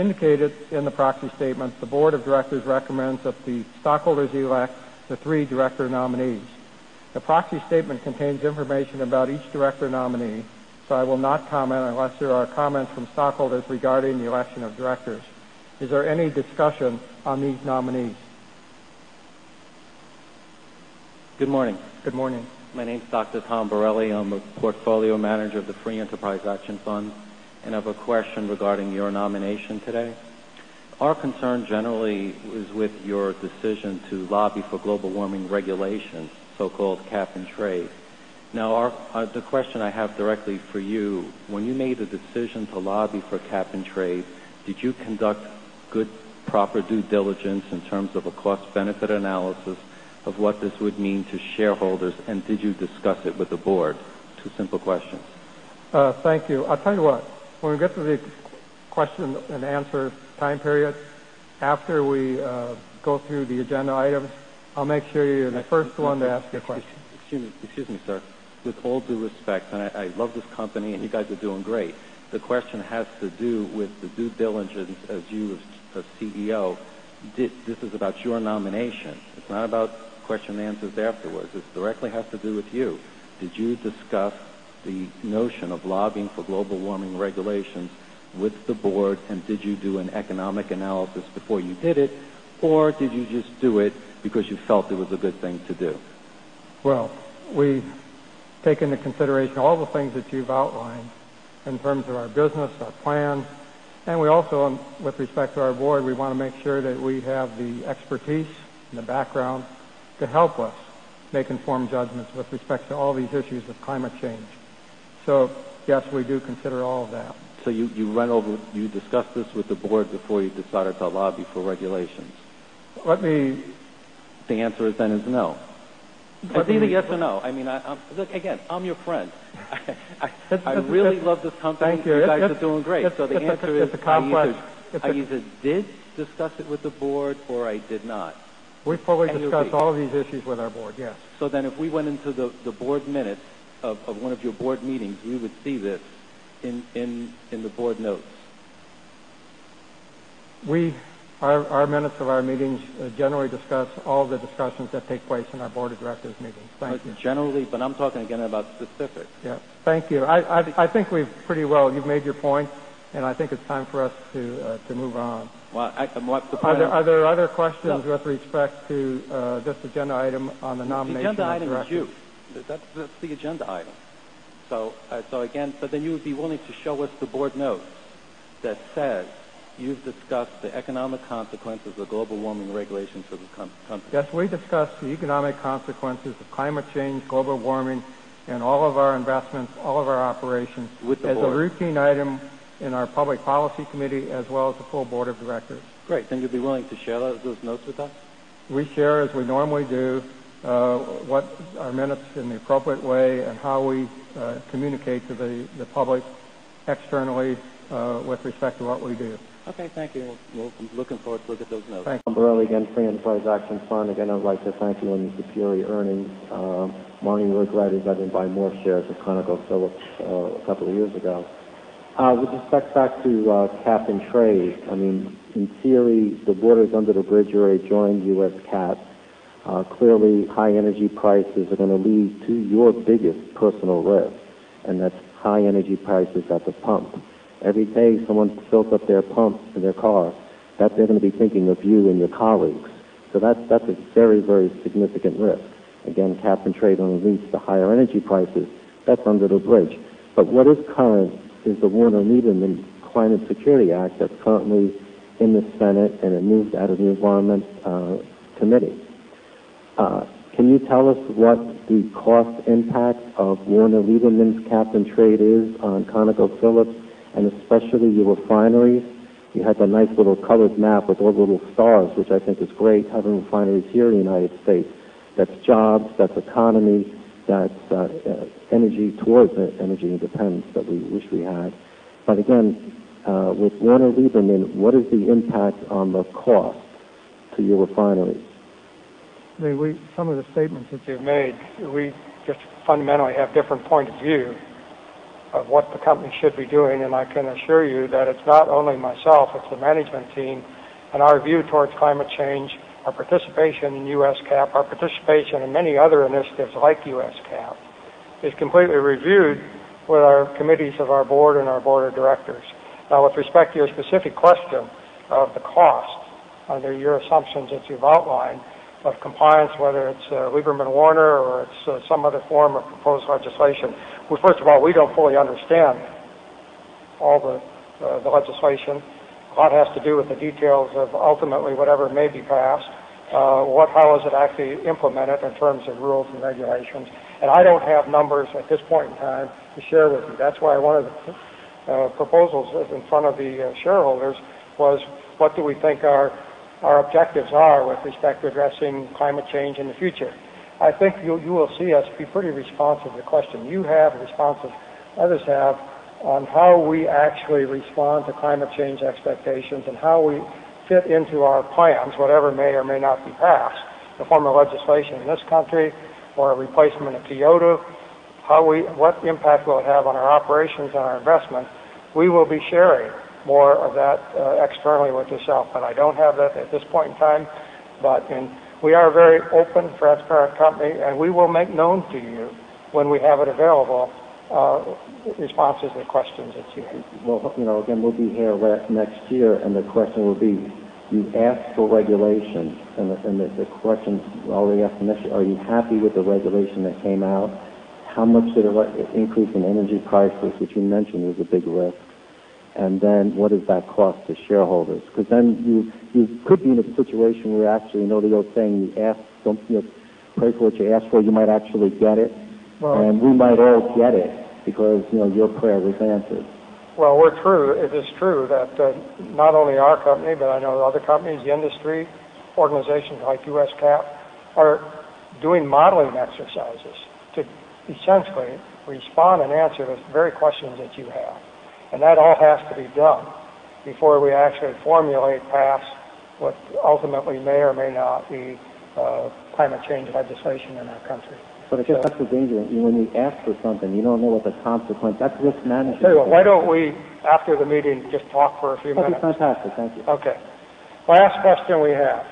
indicated in the proxy statement, the Board of Directors recommends that the stockholders elect the 3 director nominees. The proxy statement contains information about each director nominee, so I will not comment unless there are comments from stockholders regarding the election of directors. Is there any discussion on these nominees? Good morning. Good morning. My name is Dr. Tom Borelli. I'm a portfolio manager of the Free Enterprise Action Fund, and I have a question regarding your nomination today. Our concern generally is with your decision to lobby for global warming regulations, so-called cap and trade. Now, the question I have directly for you, when you made the decision to lobby for cap and trade, did you conduct good, proper due diligence in terms of a cost-benefit analysis of what this would mean to shareholders, and did you discuss it with the board? 2 simple questions. Thank you. I'll tell you what, when we get to the question and answer time period, after we go through the agenda items, I'll make sure you're the first one to ask your question. Excuse me, sir. With all due respect, and I love this company, and you guys are doing great, the question has to do with the due diligence as you as CEO. This is about your nomination. It's not about question and answers afterwards. It directly has to do with you. Did you discuss the notion of lobbying for global warming regulations with the board, and did you do an economic analysis before you did it, or did you just do it because you felt it was a good thing to do? Well, we take into consideration all the things that you've outlined in terms of our business, our plans, and we also, with respect to our board, we want to make sure that we have the expertise and the background to help us make informed judgments with respect to all these issues of climate change. So, yes, we do consider all of that. So you discussed this with the board before you decided to lobby for regulations? The answer is no. It's either yes or no. I mean, look, again, I'm your friend. I really love this company. Thank you. You guys are doing great. So the answer is I either did discuss it with the board or I did not. We fully discussed all of these issues with our board, yes. So then if we went into the board minutes of one of your board meetings, we would see this in the board notes. Our minutes of our meetings generally discuss all the discussions that take place in our board of directors meetings. Thank you. Generally, but I'm talking again about specifics. Yeah, thank you. I think you've made your point, and I think it's time for us to move on. Well, are there other questions with respect to this agenda item on the nomination of directors? The agenda item is you. That's the agenda item. So again, but then you would be willing to show us the board notes that says you've discussed the economic consequences of global warming regulations for the company. Yes, we discussed the economic consequences of climate change, global warming, and all of our investments, all of our operations as a routine item in our public policy committee as well as the full board of directors. Great. Then you'd be willing to share those notes with us? We share, as we normally do, what our minutes in the appropriate way and how we communicate to the public externally with respect to what we do. Okay, thank you. We're looking forward to look at those notes. Thank you. Borelli again, Free Enterprise Action Fund. Again, I'd like to thank you on your superior earnings. My only regret is I didn't buy more shares of ConocoPhillips a couple of years ago. With respect back to cap and trade, I mean, in theory, the waters under the bridge already joined U.S. cap. Clearly, high energy prices are going to lead to your biggest personal risk, and that's high energy prices at the pump. Every day someone fills up their pump in their car, that they're going to be thinking of you and your colleagues. So that's a very, very significant risk. Again, cap and trade only leads to higher energy prices. That's under the bridge. But what is current is the Warner-Lieberman Climate Security Act that's currently in the Senate, and it moved out of the Environment Committee. Can you tell us what the cost impact of Warner-Lieberman's cap and trade is on ConocoPhillips, and especially your refineries? You had that nice little colored map with all the little stars, which I think is great, having refineries here in the United States. That's jobs, that's economy, that's energy towards energy independence that we wish we had. But again, with Warner-Lieberman, what is the impact on the cost to your refineries? Some of the statements that you've made, we just fundamentally have different point of view. of what the company should be doing, and I can assure you that it's not only myself, it's the management team, and our view towards climate change, our participation in U.S. CAP, our participation in many other initiatives like U.S. CAP, is completely reviewed with our committees of our board and our board of directors. Now, with respect to your specific question of the cost, under your assumptions that you've outlined, of compliance, whether it's Lieberman-Warner or it's some other form of proposed legislation. Well, first of all, we don't fully understand all the legislation. A lot has to do with the details of ultimately whatever may be passed. How is it actually implemented in terms of rules and regulations? And I don't have numbers at this point in time to share with you. That's why one of the proposals in front of the shareholders was, what do we think our objectives are with respect to addressing climate change in the future? I think you will see us be pretty responsive to the question you have, responsive others have, on how we actually respond to climate change expectations and how we fit into our plans, whatever may or may not be passed, the form of legislation in this country or a replacement of Kyoto, what impact will it have on our operations and our investment. We will be sharing more of that externally with yourself, but I don't have that at this point in time. We are a very open, transparent company, and we will make known to you when we have it available responses to questions that you have. Well, again, we'll be here next year, and the question will be, you asked for regulation, and the question already asked initially, are you happy with the regulation that came out? How much did it increase in energy prices, which you mentioned was a big risk? And then what does that cost to shareholders? Because then you could be in a situation where actually, the old saying, pray for what you ask for, you might actually get it. Well, and we might all get it because, your prayer was answered. Well, it is true that not only our company, but I know other companies, the industry, organizations like U.S. CAP, are doing modeling exercises to essentially respond and answer the very questions that you have. And that all has to be done before we actually formulate, pass what ultimately may or may not be climate change legislation in our country. But I guess that's the danger. When you ask for something, you don't know what the consequence. That's risk management. Tell you what, why don't we, after the meeting, just talk for a few minutes? Okay, fantastic. Thank you. Okay. Last question we have.